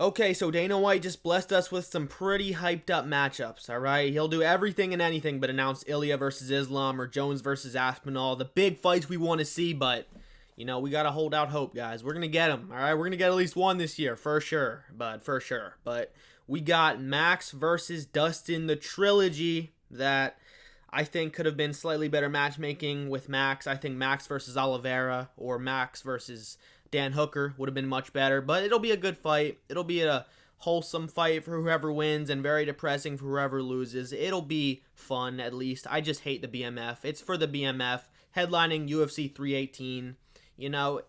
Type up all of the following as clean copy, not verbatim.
Okay, so Dana White just blessed us with some pretty hyped up matchups, alright? He'll do everything and anything but announce Ilya versus Islam or Jones versus Aspinall, the big fights we want to see, but, we gotta hold out hope, guys. We're gonna get them, alright? We're gonna get at least one this year, for sure, for sure. But we got Max versus Dustin, the trilogy that I think could have been slightly better matchmaking with Max. I think Max versus Oliveira or Max versus Dan Hooker would have been much better, but it'll be a good fight. It'll be a wholesome fight for whoever wins and very depressing for whoever loses. It'll be fun, at least. I just hate the BMF. It's for the BMF. Headlining UFC 318.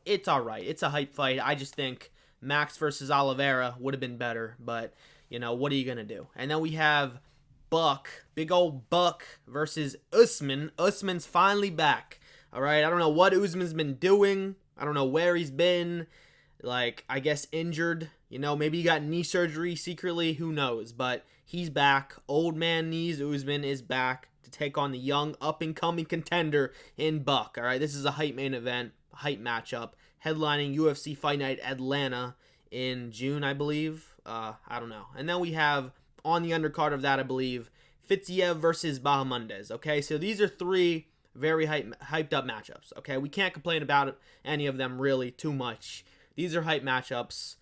It's alright. It's a hype fight. I just think Max versus Oliveira would have been better, but, what are you going to do? And then we have big old Buck versus Usman. Usman's finally back. Alright, I don't know what Usman's been doing. I don't know where he's been. I guess injured. Maybe he got knee surgery secretly. Who knows? But he's back. Old man knees Usman is back to take on the young up-and-coming contender in Buck. Alright, this is a hype main event, a hype matchup. Headlining UFC Fight Night Atlanta in June, I believe. I don't know. And then we have, on the undercard of that, I believe, Fiziev versus Bahamondes. Okay, so these are three very hyped up matchups. Okay, we can't complain about any of them really too much. These are hype matchups.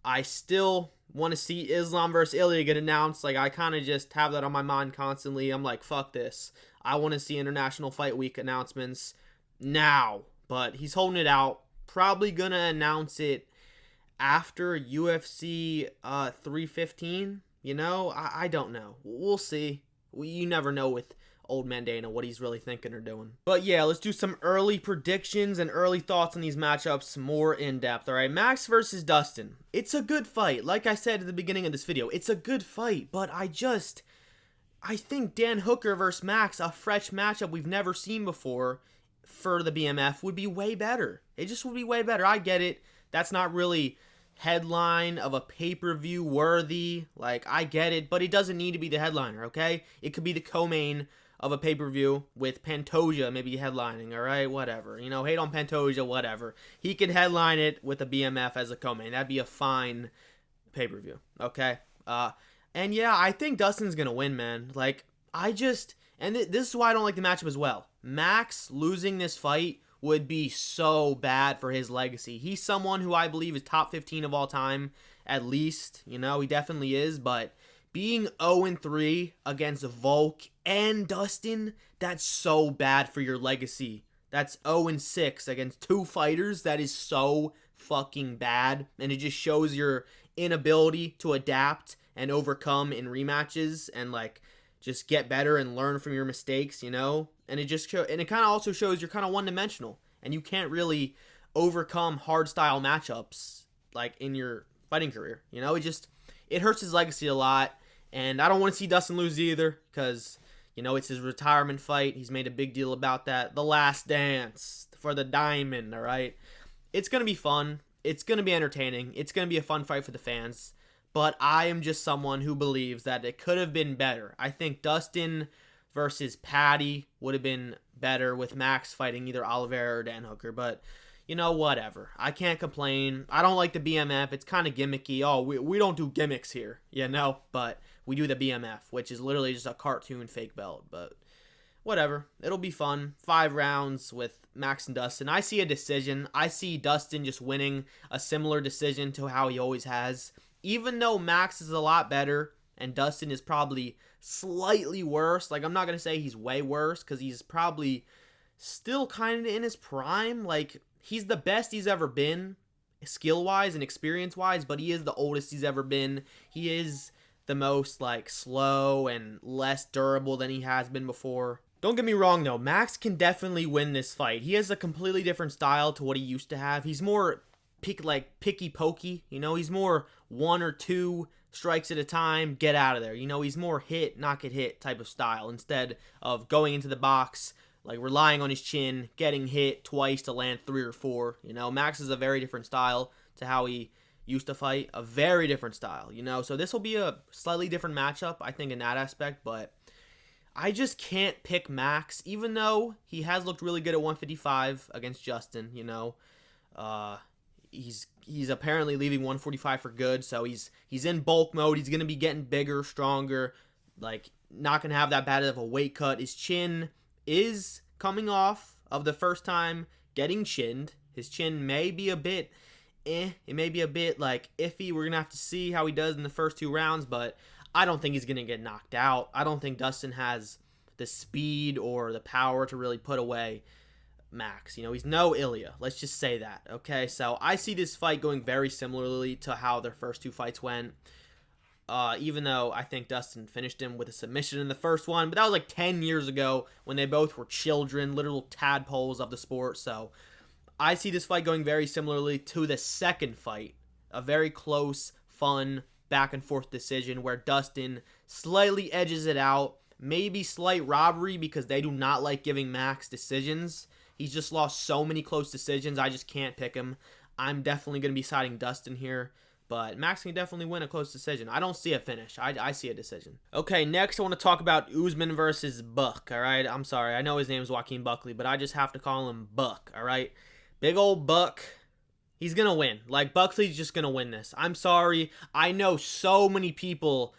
I still want to see Islam versus Ilya get announced. I kind of just have that on my mind constantly. I'm like, fuck this. I want to see International Fight Week announcements now. But he's holding it out. Probably gonna announce it after UFC 315. I don't know. We'll see. You never know with old man Dana what he's really thinking or doing. But yeah, let's do some early predictions and early thoughts on these matchups more in depth. All right, Max versus Dustin. It's a good fight. Like I said at the beginning of this video, it's a good fight, but I think Dan Hooker versus Max, a fresh matchup we've never seen before for the BMF, would be way better. It just would be way better. I get it. That's not really headline of a pay-per-view worthy. I get it, but it doesn't need to be the headliner, okay? It could be the co-main of a pay-per-view with Pantoja maybe headlining, alright? Whatever. Hate on Pantoja, whatever. He could headline it with a BMF as a co-main. That'd be a fine pay-per-view, okay? And yeah, I think Dustin's gonna win, man. This is why I don't like the matchup as well. Max losing this fight would be so bad for his legacy. He's someone who I believe is top 15 of all time, at least. He definitely is, but being 0-3 against Volk and Dustin, that's so bad for your legacy. That's 0-6 against two fighters. That is so fucking bad, and it just shows your inability to adapt and overcome in rematches and just get better and learn from your mistakes, And it kind of also shows you're kind of one-dimensional and you can't really overcome hard style matchups in your fighting career. It hurts his legacy a lot, and I don't want to see Dustin lose either because it's his retirement fight. He's made a big deal about that. The last dance for the diamond, all right? It's going to be fun. It's going to be entertaining. It's going to be a fun fight for the fans. But I am just someone who believes that it could have been better. I think Dustin versus Patty would have been better with Max fighting either Oliveira or Dan Hooker. But, whatever. I can't complain. I don't like the BMF. It's kind of gimmicky. Oh, we don't do gimmicks here, But we do the BMF, which is literally just a cartoon fake belt. But whatever. It'll be fun. 5 rounds with Max and Dustin. I see a decision. I see Dustin just winning a similar decision to how he always has. Even though Max is a lot better and Dustin is probably slightly worse. I'm not going to say he's way worse because he's probably still kind of in his prime. He's the best he's ever been skill-wise and experience-wise, but he is the oldest he's ever been. He is the most, slow and less durable than he has been before. Don't get me wrong, though. Max can definitely win this fight. He has a completely different style to what he used to have. He's more picky pokey, he's more 1 or 2 strikes at a time, get out of there. He's more hit, not get hit type of style instead of going into the box, relying on his chin, getting hit twice to land 3 or 4. Max is a very different style to how he used to fight, a very different style, so this will be a slightly different matchup, I think, in that aspect, but I just can't pick Max, even though he has looked really good at 155 against Justin, he's apparently leaving 145 for good, so he's in bulk mode. He's gonna be getting bigger, stronger, like not gonna have that bad of a weight cut. His chin is coming off of the first time getting chinned. His chin may be a bit it may be a bit like iffy. We're gonna have to see how he does in the first 2 rounds, but I don't think he's gonna get knocked out. I don't think Dustin has the speed or the power to really put away Max. He's no Ilya. Let's just say that, okay? So I see this fight going very similarly to how their first 2 fights went. Even though I think Dustin finished him with a submission in the first one, but that was like 10 years ago when they both were children, literal tadpoles of the sport. So I see this fight going very similarly to the second fight. A very close, fun, back and forth decision where Dustin slightly edges it out. Maybe slight robbery because they do not like giving Max decisions. He's just lost so many close decisions. I just can't pick him. I'm definitely going to be siding Dustin here. But Max can definitely win a close decision. I don't see a finish. I see a decision. Okay, next I want to talk about Usman versus Buck, all right? I'm sorry. I know his name is Joaquin Buckley, but I just have to call him Buck, all right? Big old Buck. He's going to win. Like, Buckley's just going to win this. I'm sorry. I know so many people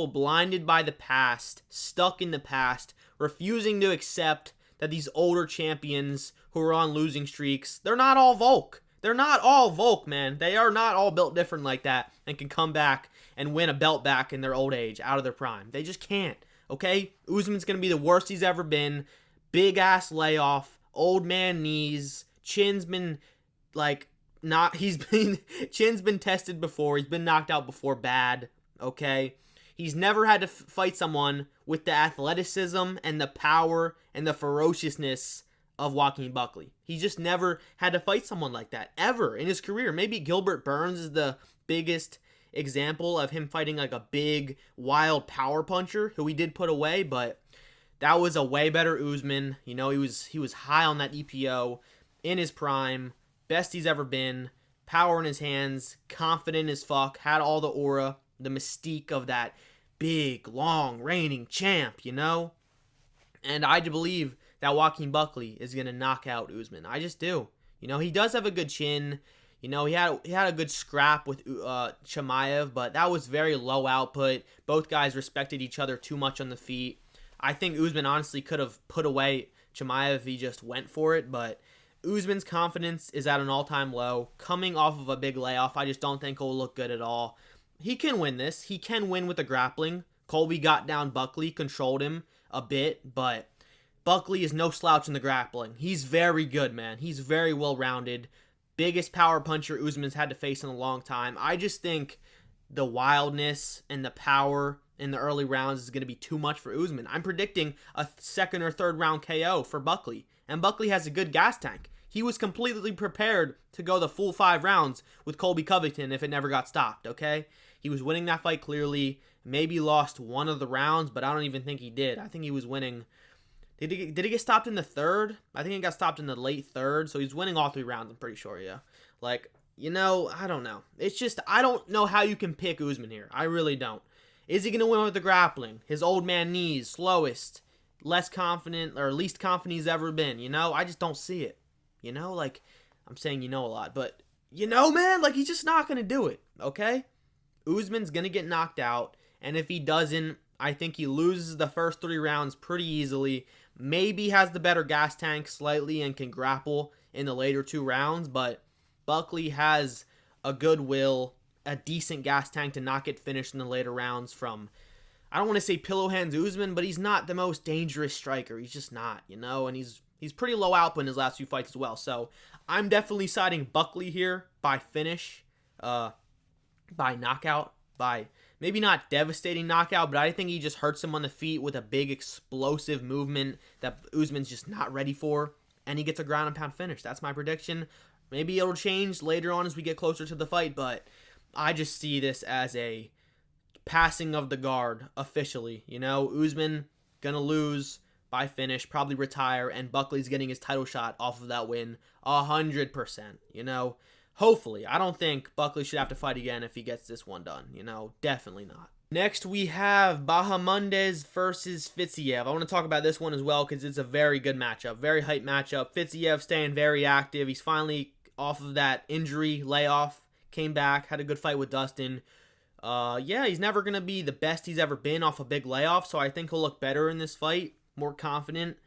blinded by the past, stuck in the past, refusing to accept that these older champions who are on losing streaks, they're not all Volk. They're not all Volk, man. They are not all built different like that and can come back and win a belt back in their old age, out of their prime. They just can't, okay? Usman's going to be the worst he's ever been. Big-ass layoff, old man knees, chin's been, chin's been tested before. He's been knocked out before bad, okay? He's never had to fight someone with the athleticism and the power and the ferociousness of Joaquin Buckley. He just never had to fight someone like that, ever, in his career. Maybe Gilbert Burns is the biggest example of him fighting like a big, wild power puncher, who he did put away, but that was a way better Usman. He was high on that EPO, in his prime, best he's ever been, power in his hands, confident as fuck, had all the aura, the mystique of that big, long, reigning champ, And I believe that Joaquin Buckley is going to knock out Usman. I just do. He does have a good chin. He had a good scrap with Chimaev, but that was very low output. Both guys respected each other too much on the feet. I think Usman honestly could have put away Chimaev if he just went for it, but Usman's confidence is at an all-time low. Coming off of a big layoff, I just don't think he'll look good at all. He can win this. He can win with the grappling. Colby got down Buckley, controlled him a bit, but Buckley is no slouch in the grappling. He's very good, man. He's very well-rounded. Biggest power puncher Usman's had to face in a long time. I just think the wildness and the power in the early rounds is going to be too much for Usman. I'm predicting a second or third round KO for Buckley. And Buckley has a good gas tank. He was completely prepared to go the full 5 rounds with Colby Covington if it never got stopped, okay? He was winning that fight clearly. Maybe lost one of the rounds, but I don't even think he did. I think he was winning. Did he get stopped in the third? I think he got stopped in the late third, so he's winning all 3 rounds, I'm pretty sure, yeah. I don't know. It's just, I don't know how you can pick Usman here. I really don't. Is he going to win with the grappling? His old man knees, slowest, less confident, or least confident he's ever been, I just don't see it. I'm saying a lot, but, man, he's just not going to do it, okay? Usman's going to get knocked out, and if he doesn't, I think he loses the first 3 rounds pretty easily. Maybe has the better gas tank slightly and can grapple in the later 2 rounds, but Buckley has a good will, a decent gas tank to not get finished in the later rounds from, I don't want to say pillow hands Usman, but he's not the most dangerous striker. He's just not, and he's pretty low output in his last few fights as well. So I'm definitely siding Buckley here by finish, by knockout, by maybe not devastating knockout, but I think he just hurts him on the feet with a big explosive movement that Usman's just not ready for, and he gets a ground and pound finish. That's my prediction. Maybe it'll change later on as we get closer to the fight, but I just see this as a passing of the guard officially. Usman gonna lose by finish, probably retire, and Buckley's getting his title shot off of that win 100%. Hopefully. I don't think Buckley should have to fight again if he gets this one done. Definitely not. Next, we have Bahamondes versus Fiziev. I want to talk about this one as well because it's a very good matchup. Very hype matchup. Fiziev staying very active. He's finally off of that injury layoff, came back, had a good fight with Dustin. Yeah, he's never going to be the best he's ever been off a big layoff, so I think he'll look better in this fight, more confident.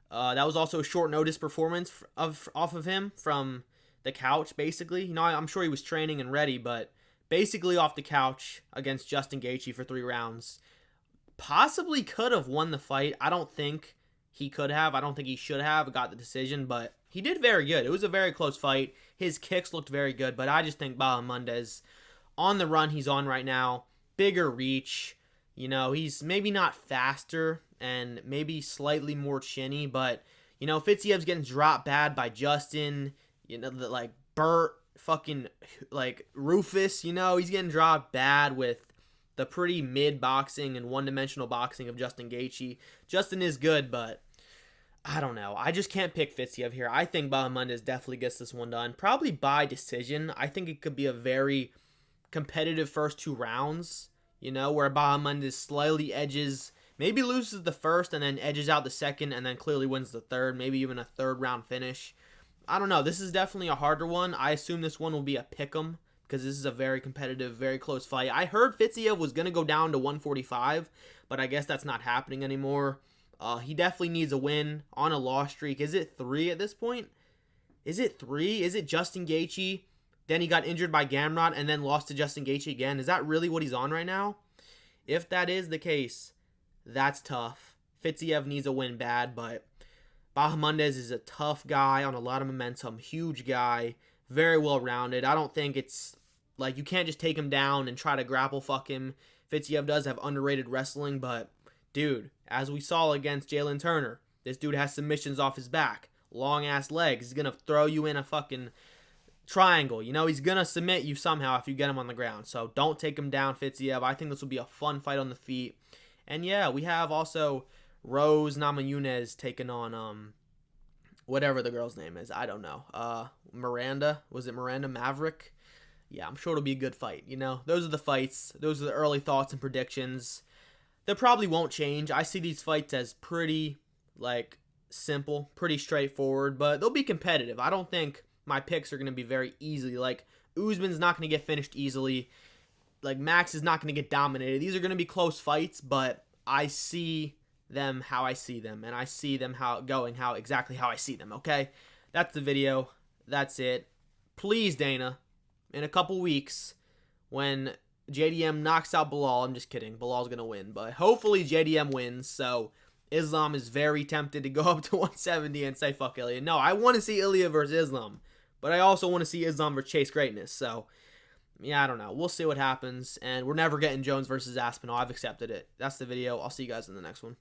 That was also a short notice performance off of him from the couch, basically. You know, I'm sure he was training and ready, but basically off the couch against Justin Gaethje for 3 rounds. Possibly could have won the fight. I don't think he could have. I don't think he should have got the decision, but he did very good. It was a very close fight. His kicks looked very good, but I just think Bahamondes, on the run he's on right now, bigger reach. You know, he's maybe not faster and maybe slightly more chinny, but, you know, Fiziev's getting dropped bad by Justin. You know, like Burt, fucking, like Rufus, you know, he's getting dropped bad with the pretty mid boxing and one-dimensional boxing of Justin Gaethje. Justin is good, but I don't know. I just can't pick Fiziev here. I think Bahamondes definitely gets this one done. Probably by decision. I think it could be a very competitive first 2 rounds, you know, where Bahamondes slightly edges, maybe loses the first and then edges out the second and then clearly wins the third, maybe even a 3rd round finish. I don't know. This is definitely a harder one. I assume this one will be a pick'em because this is a very competitive, very close fight. I heard Fiziev was going to go down to 145, but I guess that's not happening anymore. He definitely needs a win on a loss streak. Is it 3 at this point? Is it 3? Is it Justin Gaethje? Then he got injured by Gamrot and then lost to Justin Gaethje again. Is that really what he's on right now? If that is the case, that's tough. Fiziev needs a win bad, but Bahamondes is a tough guy on a lot of momentum. Huge guy. Very well-rounded. I don't think it's like you can't just take him down and try to grapple fuck him. Fiziev does have underrated wrestling, but dude, as we saw against Jalen Turner, this dude has submissions off his back. Long-ass legs. He's going to throw you in a fucking triangle. You know, he's going to submit you somehow if you get him on the ground. So don't take him down, Fiziev. I think this will be a fun fight on the feet. And yeah, we have also Rose Namajunas taking on whatever the girl's name is. I don't know. Miranda. Was it Miranda Maverick? Yeah, I'm sure it'll be a good fight. You know, those are the fights. Those are the early thoughts and predictions. They probably won't change. I see these fights as pretty, like, simple, pretty straightforward, but they'll be competitive. I don't think my picks are going to be very easy. Like, Usman's not going to get finished easily. Like, Max is not going to get dominated. These are going to be close fights, but I see them how I see them, and I see them exactly how I see them, okay? That's the video. That's it. Please, Dana, in a couple weeks, when JDM knocks out Bilal, I'm just kidding, Bilal's going to win, but hopefully JDM wins, so Islam is very tempted to go up to 170 and say fuck Ilya. No, I want to see Ilya versus Islam, but I also want to see Islam versus Chase Greatness, so yeah, I don't know. We'll see what happens, and we're never getting Jones versus Aspinall. I've accepted it. That's the video. I'll see you guys in the next one.